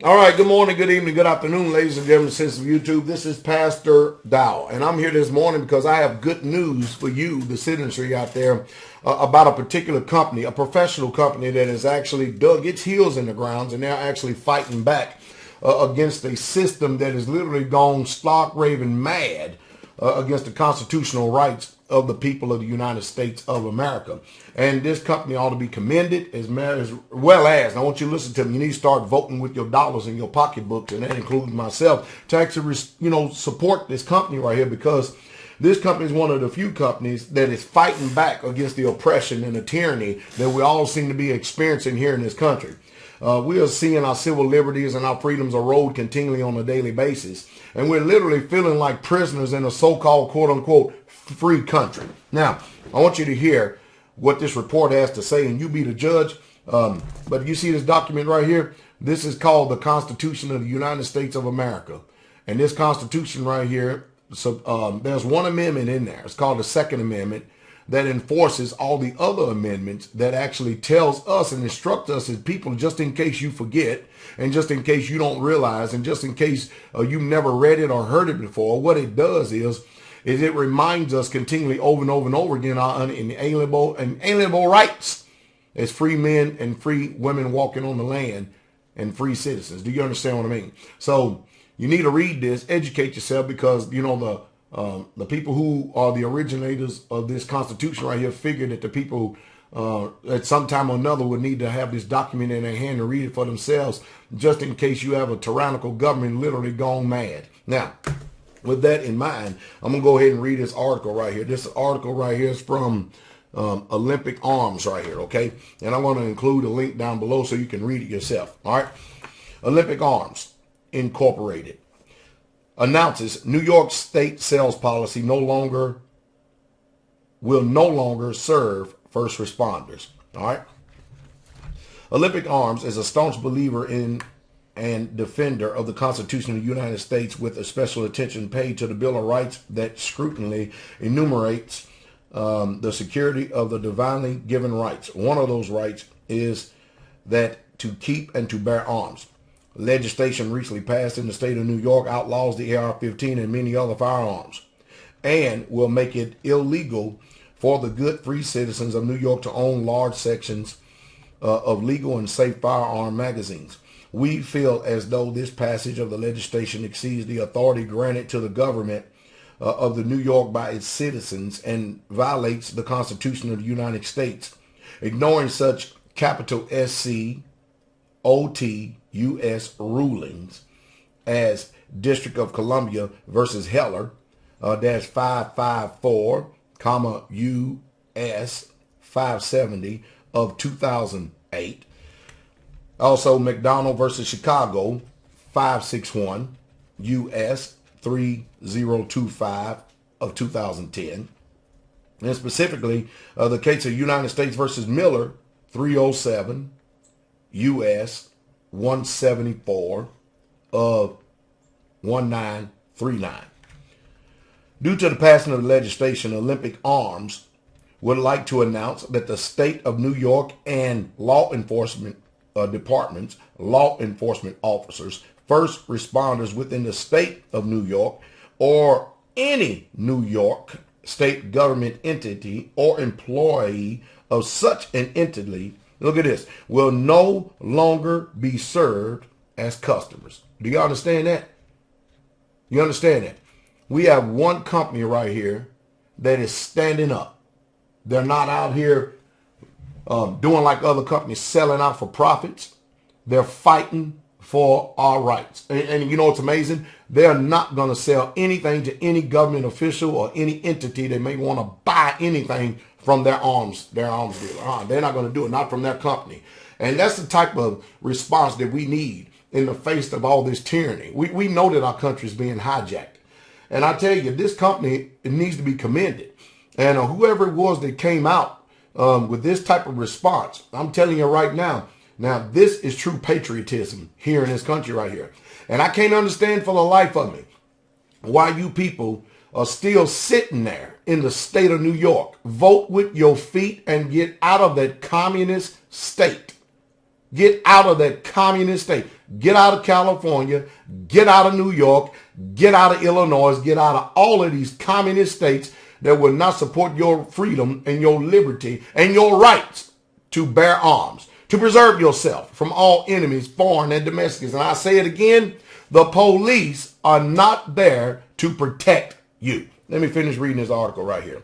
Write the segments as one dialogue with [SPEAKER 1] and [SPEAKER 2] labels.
[SPEAKER 1] All right, good morning, good evening, good afternoon, ladies and gentlemen, citizens of YouTube. This is Pastor Dowell, and I'm here this morning because I have good news for you, the citizenry out there, about a particular company, a professional company that has actually dug its heels in the grounds, and they're actually fighting back against a system that has literally gone stark raving mad against the constitutional rights of the people of the United States of America. And this company ought to be commended as well as, and I want you to listen to me, you need to start voting with your dollars in your pocketbooks, and that includes myself, to actually, support this company right here, because this company is one of the few companies that is fighting back against the oppression and the tyranny that we all seem to be experiencing here in this country. We are seeing our civil liberties and our freedoms erode continually on a daily basis. And we're literally feeling like prisoners in a so-called quote-unquote free country. Now, I want you to hear what this report has to say, and you be the judge. But you see this document right here? This is called the Constitution of the United States of America. And this Constitution right here, there's one amendment in there. It's called the Second Amendment, that enforces all the other amendments, that actually tells us and instructs us as people, just in case you forget, and just in case you don't realize, and just in case you've never read it or heard it before. What it does is it reminds us continually over and over and over again our inalienable rights as free men and free women walking on the land and free citizens. Do you understand what I mean? So you need to read this, educate yourself, because the people who are the originators of this Constitution right here figured that the people at some time or another would need to have this document in their hand and read it for themselves, just in case you have a tyrannical government literally gone mad. Now, with that in mind, I'm going to go ahead and read this article right here. This article right here is from Olympic Arms right here, okay? And I'm going to include a link down below so you can read it yourself, all right? Olympic Arms Incorporated announces New York state sales policy will no longer serve first responders. All right. Olympic Arms is a staunch believer in and defender of the Constitution of the United States, with a special attention paid to the Bill of Rights that scrutinizingly enumerates the security of the divinely given rights. One of those rights is that to keep and to bear arms. Legislation recently passed in the state of New York outlaws the AR-15 and many other firearms, and will make it illegal for the good free citizens of New York to own large sections of legal and safe firearm magazines. We feel as though this passage of the legislation exceeds the authority granted to the government of the New York by its citizens and violates the Constitution of the United States. Ignoring such capital SC OT U.S. rulings as District of Columbia versus Heller, -554, U.S. 570 of 2008. Also, McDonald versus Chicago, 561, U.S. 3025 of 2010. And specifically, the case of United States versus Miller, 307, U.S. 174 of 1939. Due to the passing of the legislation, Olympic Arms would like to announce that the state of New York and law enforcement departments, law enforcement officers, first responders within the state of New York, or any New York state government entity or employee of such an entity, look at this, will no longer be served as customers. Do you understand that? You understand that? We have one company right here that is standing up. They're not out here doing like other companies, selling out for profits. They're fighting for our rights. And you know what's amazing? They're not going to sell anything to any government official or any entity that may want to buy anything from their arms dealer. They're not going to do it, not from their company. And that's the type of response that we need in the face of all this tyranny. We know that our country is being hijacked. And I tell you, this company, it needs to be commended. And whoever it was that came out with this type of response, I'm telling you right now, this is true patriotism here in this country right here. And I can't understand for the life of me why you people are still sitting there in the state of New York. Vote with your feet and get out of that communist state. Get out of that communist state. Get out of California. Get out of New York. Get out of Illinois. Get out of all of these communist states that will not support your freedom and your liberty and your rights to bear arms, to preserve yourself from all enemies, foreign and domestic. And I say it again, the police are not there to protect you. Let me finish reading this article right here.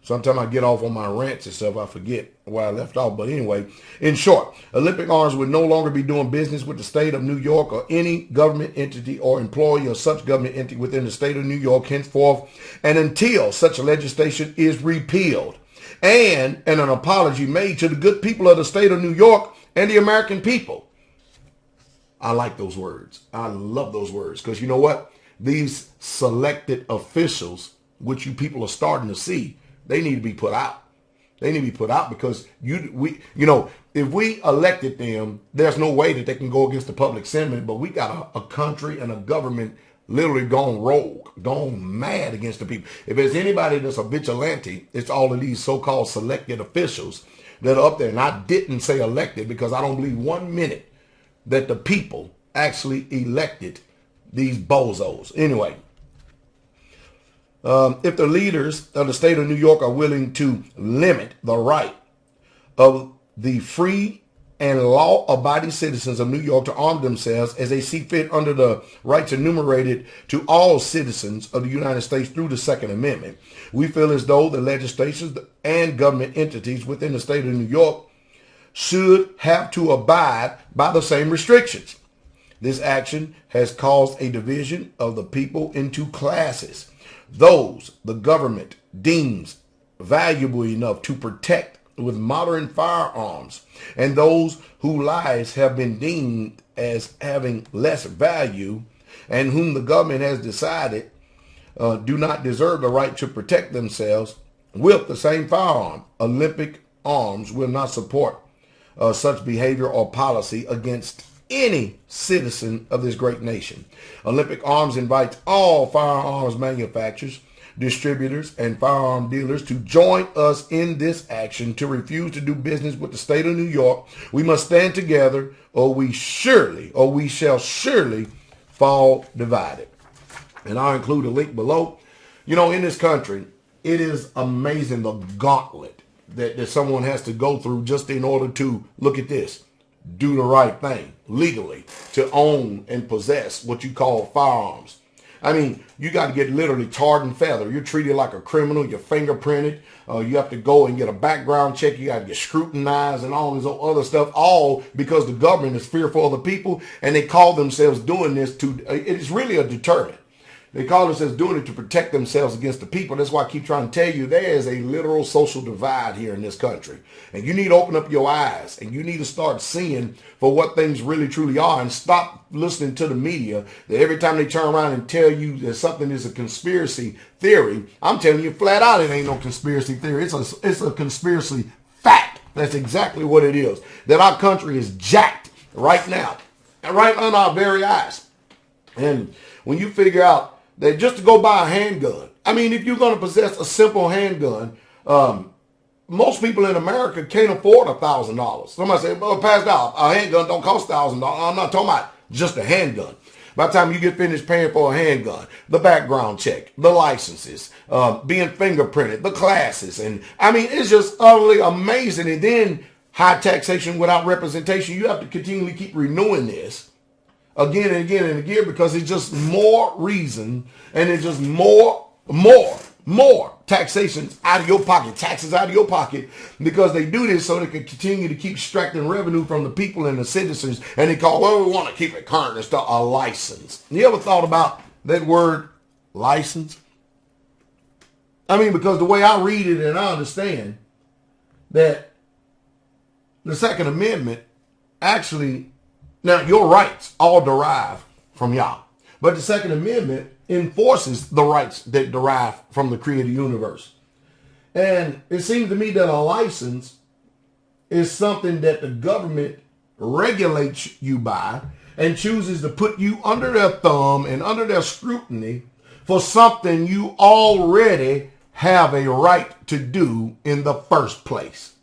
[SPEAKER 1] Sometimes I get off on my rants and stuff. I forget where I left off. But anyway, in short, Olympic Arms would no longer be doing business with the state of New York or any government entity or employee of such government entity within the state of New York henceforth and until such legislation is repealed and an apology made to the good people of the state of New York and the American people. I like those words. I love those words because you know what? These selected officials, which you people are starting to see, they need to be put out. They need to be put out because if we elected them, there's no way that they can go against the public sentiment. But we got a country and a government literally gone rogue, gone mad against the people. If there's anybody that's a vigilante, it's all of these so-called selected officials that are up there. And I didn't say elected because I don't believe 1 minute that the people actually elected these bozos. Anyway. If the leaders of the state of New York are willing to limit the right of the free and law-abiding citizens of New York to arm themselves as they see fit under the rights enumerated to all citizens of the United States through the Second Amendment, we feel as though the legislatures and government entities within the state of New York should have to abide by the same restrictions. This action has caused a division of the people into classes. Those the government deems valuable enough to protect with modern firearms, and those whose lives have been deemed as having less value and whom the government has decided do not deserve the right to protect themselves with the same firearm. Olympic Arms will not support such behavior or policy against any citizen of this great nation. Olympic Arms invites all firearms manufacturers, distributors, and firearm dealers to join us in this action to refuse to do business with the state of New York. We must stand together or we shall surely fall divided. And I'll include a link below. You know, in this country, it is amazing the gauntlet that someone has to go through just in order to, look at this, do the right thing legally to own and possess what you call firearms. I mean, you got to get literally tarred and feathered. You're treated like a criminal. You're fingerprinted. You have to go and get a background check. You got to get scrutinized and all this other stuff, all because the government is fearful of the people, and they call themselves doing this to, it's really a deterrent. They call themselves doing it to protect themselves against the people. That's why I keep trying to tell you there is a literal social divide here in this country. And you need to open up your eyes and you need to start seeing for what things really truly are and stop listening to the media that every time they turn around and tell you that something is a conspiracy theory, I'm telling you flat out it ain't no conspiracy theory. It's a conspiracy fact. That's exactly what it is. That our country is jacked right now, right under our very eyes. And when you figure out that just to go buy a handgun, I mean, if you're going to possess a simple handgun, most people in America can't afford $1,000. Somebody say, well, Pastor Dowell, a handgun don't cost $1,000. I'm not talking about just a handgun. By the time you get finished paying for a handgun, the background check, the licenses, being fingerprinted, the classes. And I mean, it's just utterly amazing. And then high taxation without representation. You have to continually keep renewing this again and again and again because it's just more reason and it's just more taxations out of your pocket, taxes out of your pocket, because they do this so they can continue to keep extracting revenue from the people and the citizens. And they call, well, we want to keep it current and stuff, a license. You ever thought about that word license? I mean, because the way I read it and I understand that the Second Amendment actually, now, your rights all derive from y'all. But the Second Amendment enforces the rights that derive from the created universe. And it seems to me that a license is something that the government regulates you by and chooses to put you under their thumb and under their scrutiny for something you already have a right to do in the first place.